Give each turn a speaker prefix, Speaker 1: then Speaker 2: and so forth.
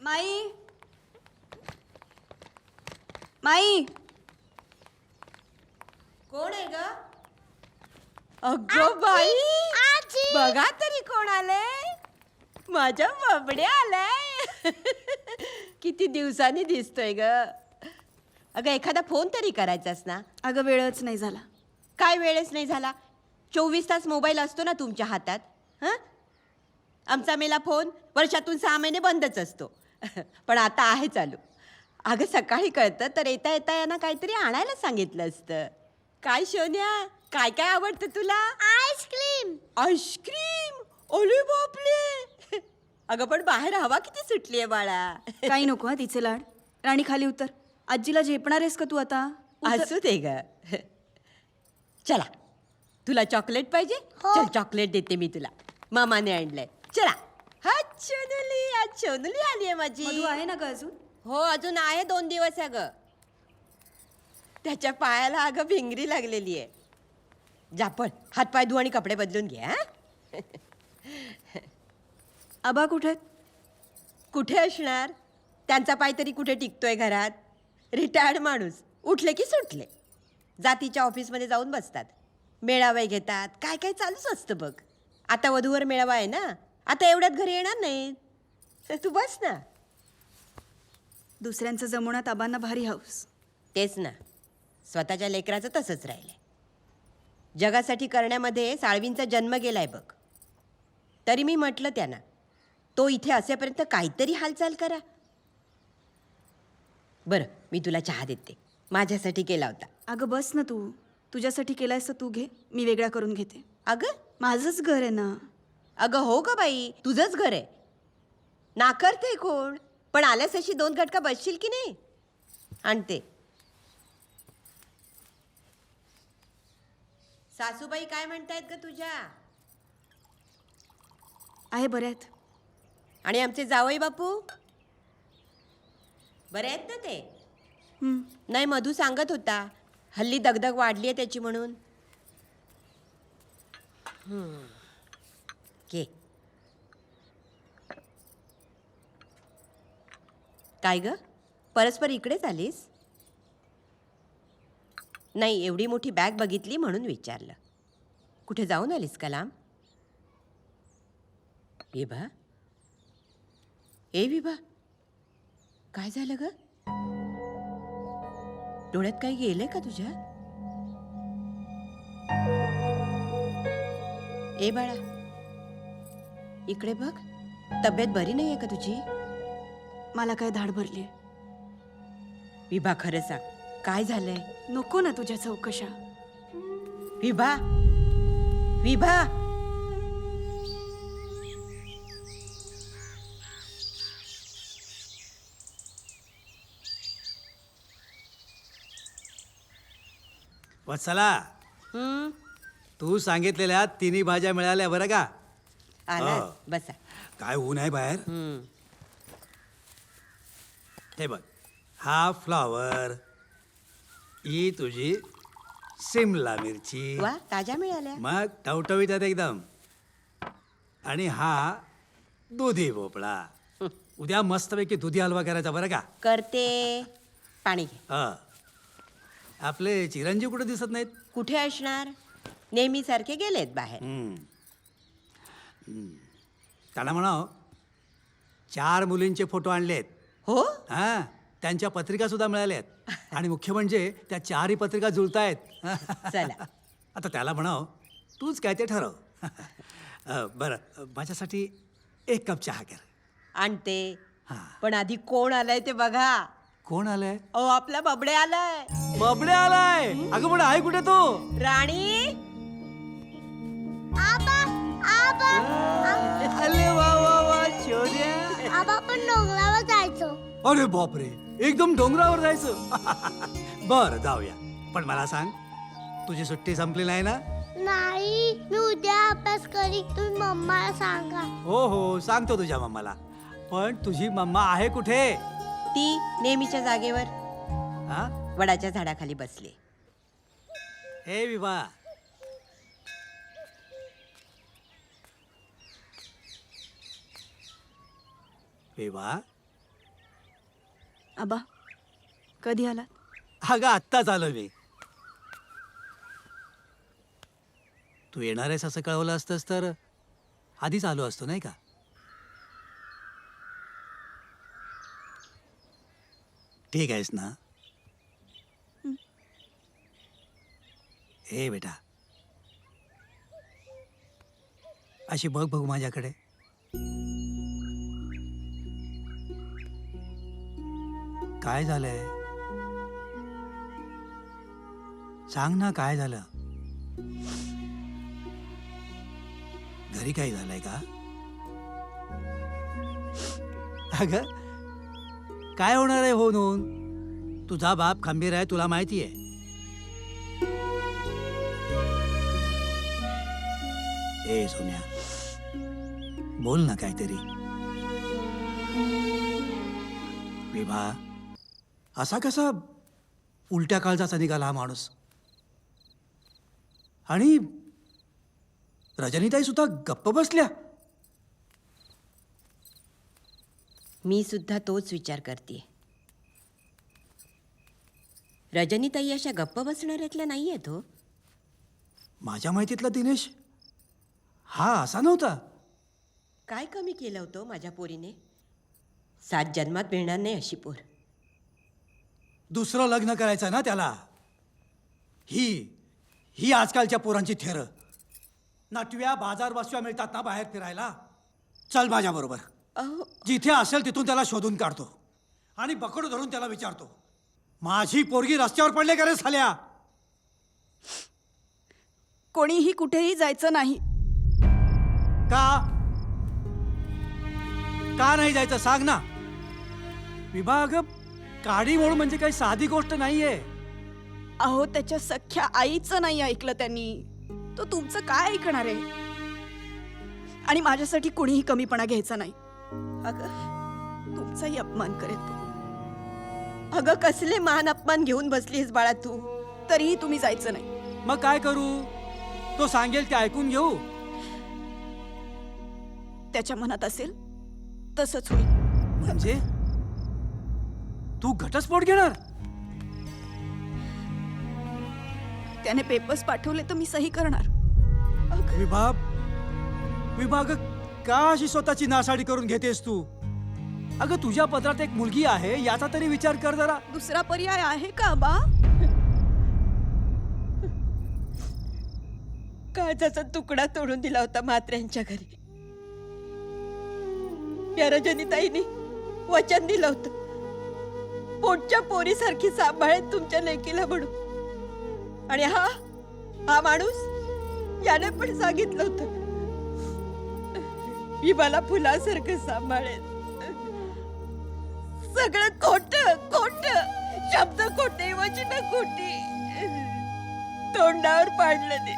Speaker 1: माई माई
Speaker 2: कोण आहे ग?
Speaker 1: अगं बाई
Speaker 3: आजी
Speaker 1: बघा तरी कोण आलंय. माझ्या बबड्या आलाय. किती दिवसांनी दिसतोय ग. अगं एखादा फोन तरी करायचास ना.
Speaker 4: अगं वेळच नाही झाला.
Speaker 1: काय वेळच नाही झाला. 24 तास मोबाईल असतो ना तुमच्या हातात. हं आमचा मेला फोन वर्षातून 6 महिने बंदच असतो. पण आता आहे चालू. अगं सकाळी कळतं तर येता येता यांना काहीतरी आणायला सांगितलं असतं. काय शोन्या, काय काय आवडतं तुला?
Speaker 3: आईस्क्रीम.
Speaker 1: आईस्क्रीम. ओले बापले. अगं पण बाहेर हवा किती सुटली आहे बाळा.
Speaker 4: काही नको हा तिचे लाड. राणी खाली उतर. आजीला झेपणार आहेस का तू आता?
Speaker 1: असू दे ग. चला तुला चॉकलेट पाहिजे?
Speaker 3: हो.
Speaker 1: चल चॉकलेट देते मी तुला. मामाने आणलंय. चला. हा सोनुली, आज सोनुली आली आहे माझी.
Speaker 4: मधू आहे ना ग अजून?
Speaker 1: हो अजून आहे 2 दिवस अगं. त्याच्या पायाला अगं भिंगरी लागलेली आहे. जा पण हातपाय धु आणि कपडे बदलून घे. हा
Speaker 4: आबा कुठे?
Speaker 1: कुठे असणार? त्यांचा पाय तरी कुठे टिकतोय घरात. रिटायर्ड माणूस उठले की सुटले. जातीच्या ऑफिसमध्ये जाऊन बसतात. मेळावे घेतात. काय काय चालूच असतं बघ. आता वधूवर मेळावा आहे ना. आता एवढ्यात घरी येणार नाही. तू बस ना.
Speaker 4: दुसऱ्यांचं जमवण्यात आबांना भारी हाऊस.
Speaker 1: तेच ना. स्वतःच्या लेकराचं तसंच राहिलंय. जगासाठी करण्यामध्ये साळवींचा जन्म गेलाय बघ. तरी मी म्हटलं त्यांना तो इथे असेपर्यंत काहीतरी हालचाल करा. बरं मी तुला चहा देते. माझ्यासाठी केला होता.
Speaker 4: अगं बस ना तू. तुझ्यासाठी केलायस तर तू घे. मी वेगळा करून घेते.
Speaker 1: अगं
Speaker 4: माझंच घर आहे ना.
Speaker 1: अगं हो ग बाई तुझंच घर आहे. नाकारते कोण? पण आल्यास अशी 2 घटका बसशील की नाही? आणते. सासूबाई काय म्हणतायत ग तुझ्या?
Speaker 4: आहे बऱ्या आहेत.
Speaker 1: आणि आमचे जावई बापू बरे आहेत ना ते?
Speaker 4: हं.
Speaker 1: नाही मधू सांगत होता हल्ली दगदग वाढली आहे त्याची म्हणून. घे. काय ग परस्पर इकडेच आलीस? नाही एवढी मोठी बॅग बघितली म्हणून विचारलं. कुठे जाऊन आलीस का लांब? विभा, ए विभा, काय झालं ग? डोळ्यात काही गेलंय का तुझ्या? ए बाळा इकडे बघ. तब्येत बरी नाहीये का तुझी?
Speaker 4: मला काय धाड भरली.
Speaker 1: विभा खरं सांग काय झालंय?
Speaker 4: नको ना तुझ्या चौकशा.
Speaker 1: विभा, विभा.
Speaker 5: वत्सला, तू सांगितलेल्या 3 भाज्या मिळाल्या बरं का?
Speaker 1: आला
Speaker 5: हो.
Speaker 1: बसा.
Speaker 5: काय ऊन आहे बाहेर. हे बघ, हा फ्लॉवर, ही तुझी सिमला मिरची,
Speaker 1: वा ताज्या मिळाल्या.
Speaker 5: मग टवटवीत आहेत एकदम. आणि हा दुधी भोपळा. उद्या मस्तपैकी दुधी हलवा करायचा बरं का?
Speaker 1: करते. पाणी घे.
Speaker 5: आपले चिरंजीव कुठे दिसत नाहीत?
Speaker 1: कुठे असणार? नेहमी सारखे गेलेत बाहेर.
Speaker 5: त्यांना म्हणाव 4 मुलींचे फोटो आणलेत.
Speaker 1: हो
Speaker 5: हा, त्यांच्या पत्रिका सुद्धा मिळाल्यात. आणि मुख्य म्हणजे त्या 4ही पत्रिका जुळतायत.
Speaker 1: चला.
Speaker 5: आता त्याला म्हणाव तूच काय ते ठरव. बरं माझ्यासाठी 1 कप चहा कर.
Speaker 1: आणते.
Speaker 5: हा.
Speaker 1: पण आधी कोण आलंय ते बघा.
Speaker 5: कोण आलंय?
Speaker 1: ओ आपला बबडे आलाय.
Speaker 5: बबडे आलाय. अगं पण आहे कुठे तो?
Speaker 1: राणी.
Speaker 3: आबा आबा
Speaker 5: अरे वा वा वा शोध्या.
Speaker 3: आबा पण डोंगरावर जायचो.
Speaker 5: अरे बापरे, एकदम डोंगरावर जायचं. बरं जाऊया. पण मला सांग तुझी सुट्टी संपली नाही ना?
Speaker 3: नाही, मी उद्या अभ्यास करीन. तुम्ही मम्माला सांगा.
Speaker 5: हो हो सांगतो तुझ्या मम्माला. पण तुझी मम्मा आहे कुठे?
Speaker 1: ती नेहमीच्या जागेवर
Speaker 5: हा?
Speaker 1: वडाच्या झाडाखाली बसली.
Speaker 5: हे विभा, विभा
Speaker 4: आबा कधी आला?
Speaker 5: अगं आत्ताच आलो मी. तू येणार आहेस असं कळवलं असतंस तर आधीच आलो असतो नाही का? ठीक आहेस ना? ए बेटा, अशी बघ बघू माझ्याकडे. काय झालंय? सांग ना, काय झालं? घरी काही झालंय का? अगं काय होणार आहे होऊन होऊन? तुझा बाप खंबीर आहे, तुला माहिती आहे. ए सोन्या, बोल ना काहीतरी. विभा, असा कसा उलट्या काळजाचा निघाला हा माणूस? आणि रजनीताई सुद्धा गप्प बसल्या.
Speaker 1: मी सुद्धा तोच विचार करते. रजनीताई अशा गप्प बसणाऱ्यातल्या नाही आहेत हो.
Speaker 5: माझ्या माहितीतला दिनेश हा असा नव्हता.
Speaker 1: काय कमी केलं होतं माझ्या पोरीने? 7 जन्मात मिळणार नाही अशी पोर.
Speaker 5: दुसरं लग्न करायचं ना त्याला. ही आजकालच्या पोरांची थेर. नटव्या बाजार बसव्या मिळतात ना बाहेर फिरायला. चल माझ्या बरोबर.
Speaker 1: अहो,
Speaker 5: जिथे असेल तिथून त्याला शोधून काढतो आणि बकड धरून त्याला विचारतो, माझी पोरगी रस्त्यावर पडले का रे साल्या?
Speaker 4: कोणीही कुठेही जायचं नाही.
Speaker 5: का नाही जायचं सांग ना. विभाग, काडी मोड म्हणजे काही साधी गोष्ट नाहीये.
Speaker 4: अहो त्याच्या सख्या आईचं नाही ऐकलं त्यांनी. तो तुमचं काय ऐकणार आहे? आणि माझ्यासाठी कुणीही कमीपणा घ्यायचा नाही.
Speaker 1: अगं
Speaker 4: तुमचाही अपमान करेल तो.
Speaker 1: अगं कसले मान अपमान घेऊन बसलीस बाळा तू.
Speaker 4: तरीही तुम्ही जायचं नाही.
Speaker 5: मग काय करू? तो सांगेल ते ऐकून घेऊ.
Speaker 4: त्याच्या मनात असेल तसंच होईल.
Speaker 5: म्हणजे तू घटस्फोट घेणार?
Speaker 4: त्याने पेपर्स पाठवले तर मी सही करणार.
Speaker 5: विभाग, का अशी स्वतःची नासाडी करून घेतेस तू? अगं तुझ्या पत्रात एक मुलगी आहे याचा तरी विचार कर जरा.
Speaker 4: दुसरा पर्याय आहे का बा?
Speaker 1: काळजाचा तुकडा तोडून दिला होता म्हात्र्यांच्या घरी. या रजनीताईंनी वचन दिलं होतं, पोटच्या पोरीसारखी सांभाळेल तुमच्या लेकीला म्हणून. आणि हा माणूस याने पण सांगितलं होतं, मी मला फुलासारखं सांभाळेल. सगळं खोट खोट. शब्द खोटे, वचन खोटी. तोंडावर पाडलं ते.